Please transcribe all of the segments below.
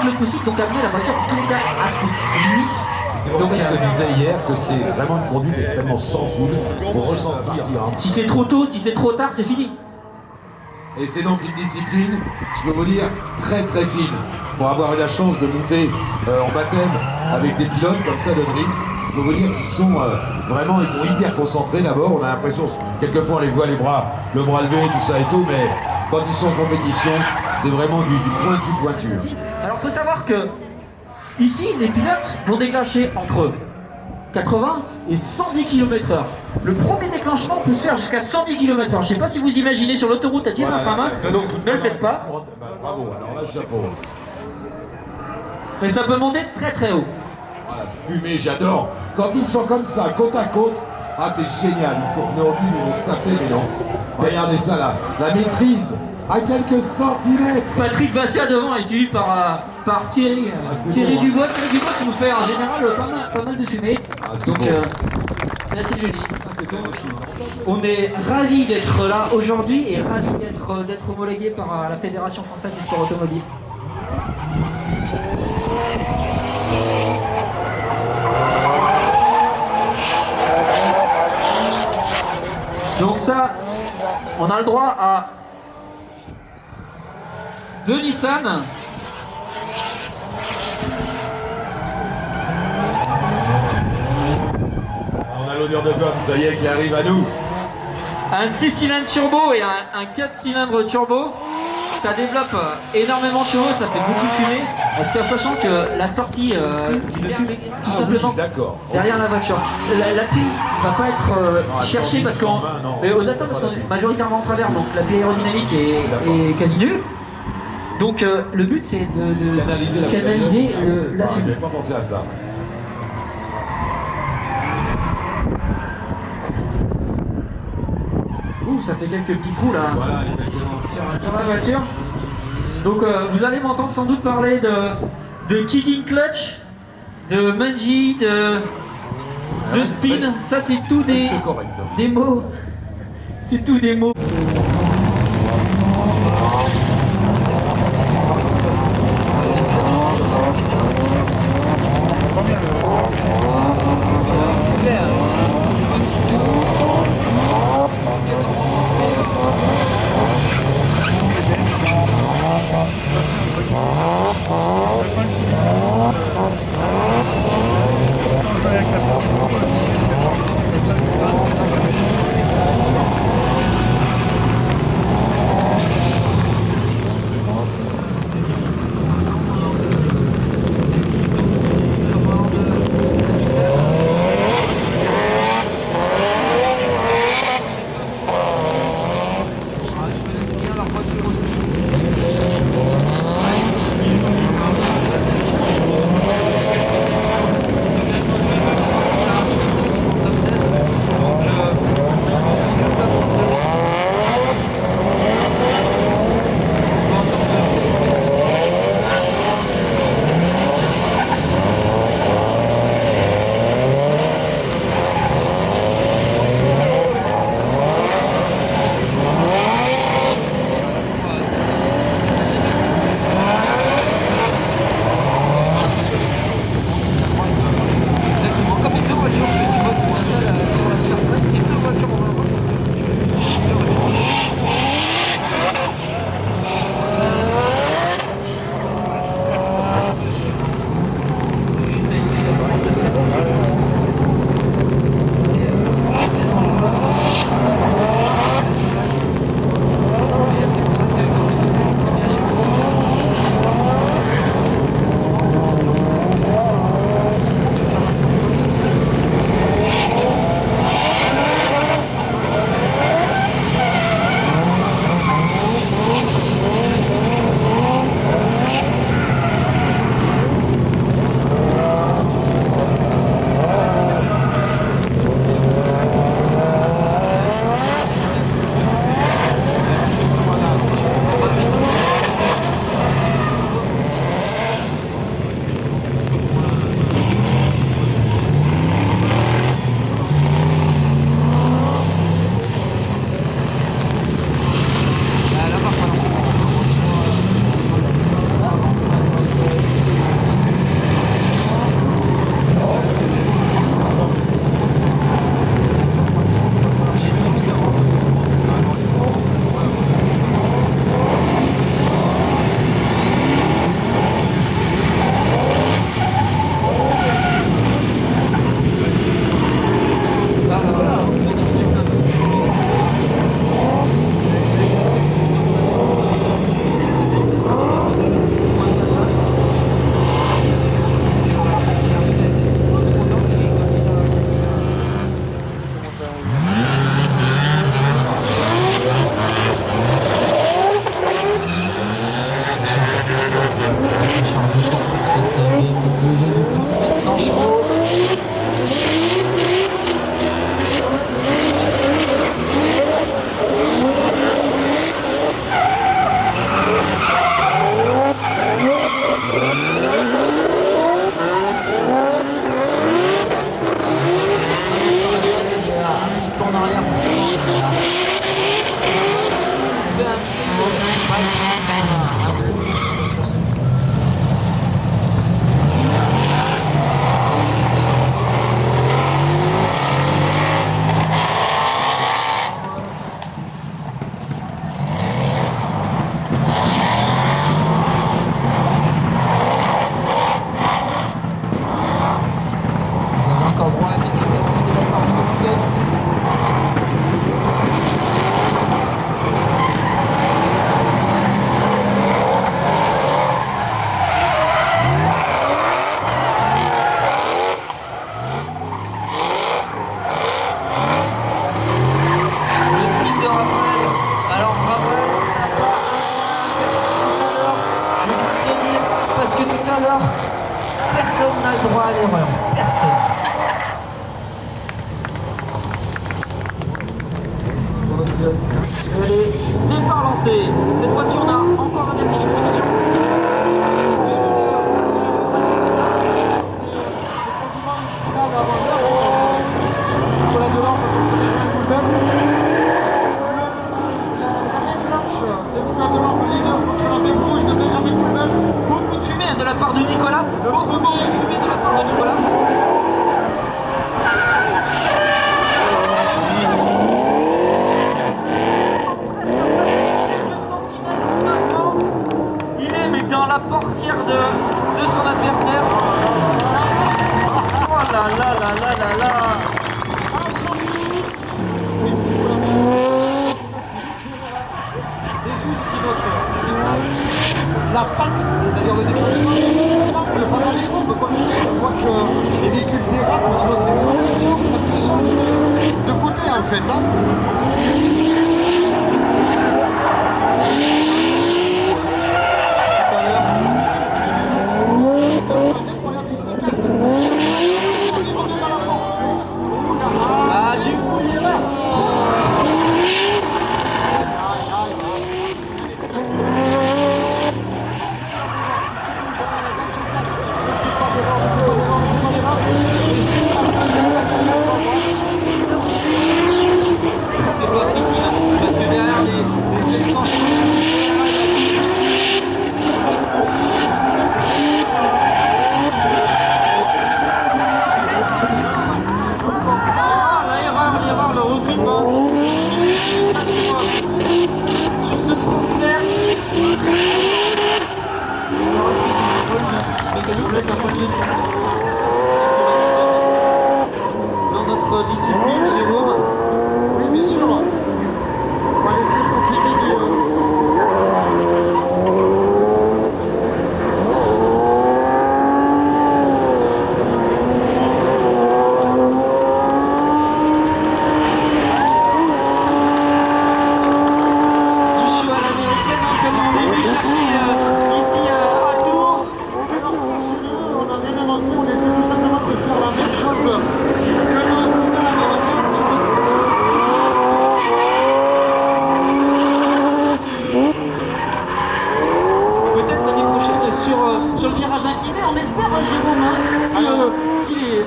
pilote possible, donc amener la voiture en tous les cas à ses limites. C'est pour ça que je te disais hier que c'est vraiment une conduite extrêmement sensible, il faut ressentir. Si c'est trop tôt, si c'est trop tard, c'est fini. Et c'est donc une discipline, je peux vous dire, très très fine. Pour avoir eu la chance de monter en baptême avec des pilotes comme ça de drift, je peux vous dire qu'ils sont vraiment, ils sont hyper concentrés d'abord. On a l'impression, quelquefois on les voit le bras levé, tout ça et tout, mais quand ils sont en compétition, c'est vraiment du pointu. Alors faut savoir que ici, les pilotes vont déclencher entre 80 et 110 km/h. Le premier déclenchement peut se faire jusqu'à 110 km/h. Je ne sais pas si vous imaginez sur l'autoroute à tir à main, donc ne le faites pas. Bravo, alors là, chapeau. Mais ça peut monter très très haut. Ah, la fumée, j'adore. Quand ils sont comme ça, côte à côte, ah c'est génial. Ils sont venus, ils vont se taper, mais non. Regardez ça là, la maîtrise à quelques centimètres. Patrick Bassia devant est suivi par Thierry, Thierry bon, Dubois. Thierry Dubois qui nous fait en général pas mal de fumée. Donc c'est assez joli. On est ravis d'être là aujourd'hui et ravis d'être homologué par la Fédération française du sport automobile. Donc ça, on a le droit à 2 Nissan. On a l'odeur de gomme, ça y est, qui arrive à nous. Un 6 cylindres turbo et un 4 cylindres turbo. Ça développe énormément de chevaux, ça fait beaucoup de fumée. Parce que sachant que la sortie d'une fumée, tout simplement, derrière la voiture. L'appui ne va pas être cherchée parce qu'on est majoritairement en travers, donc l'appui aérodynamique est quasi nul. Donc le but c'est de canaliser la fumée. J'avais pas pensé à ça. Ouh, ça fait quelques petits trous là. Voilà, exactement. Sur la voiture. Donc vous allez m'entendre sans doute parler de kicking clutch, de manji, de spin. Ça c'est tout des mots. C'est tout des mots. tout à l'heure, personne n'a le droit à l'erreur. Personne. Allez, départ lancé. Cette fois-ci, on a encore un essai de production. C'est quasiment une finale avant l'heure. Nicolas Delorme contre la même blanche de Nicolas Delorme, leader, contre la même rouge de Benjamin Coulbès. Beaucoup de fumée de la part de Nicolas. Beaucoup de fumée de la part de Nicolas. Dans la portière de son adversaire. Oh là là là là là là. Des juges qui notent la vitesse, la PAC, c'est-à-dire le déclenchement, le parallélisme, comme ici, on voit que les véhicules dérapent au niveau de les transitions, ça change de côté en fait. Ah, j'ai eu une erreur. C'est pas précis là, parce que derrière les 700 l'erreur, le recrutement sur ce transfert. Dans notre discipline, Jérôme. Oui, bien sûr. On va laisser profiter du... Sur le virage incliné, on espère, hein, Jérôme, hein, si les...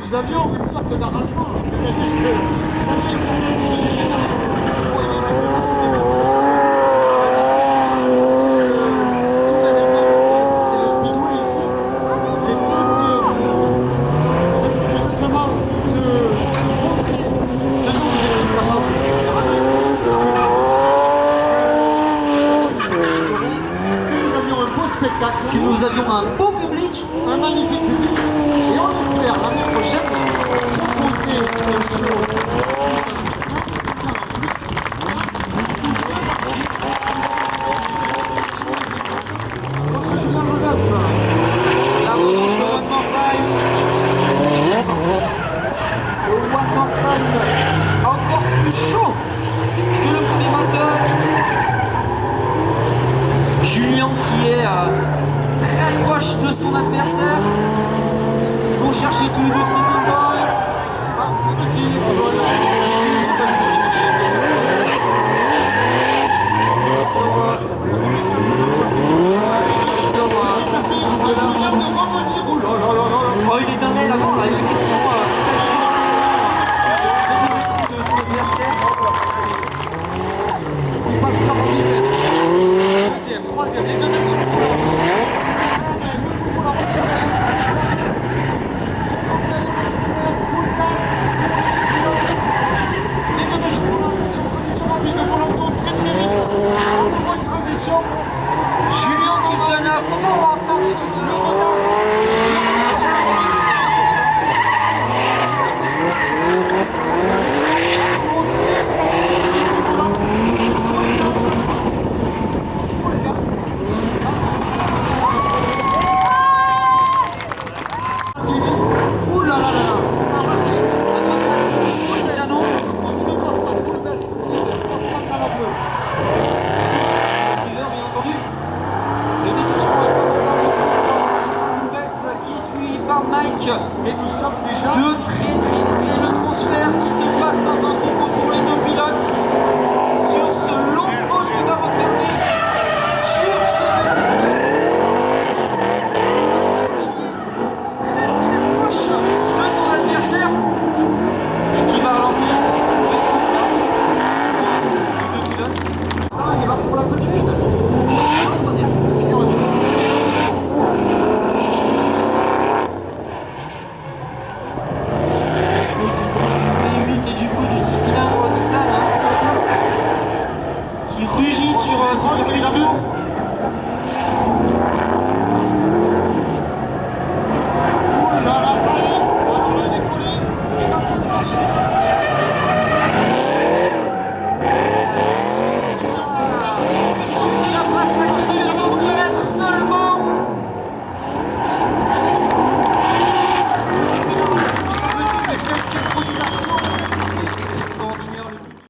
Nous avions une sorte d'arrangement, c'est-à-dire que ça allait quand même chez et le speedway ici, c'était tout simplement de montrer ce dont vous étiez capable. Que nous avions un beau spectacle, que nous avions un beau public, un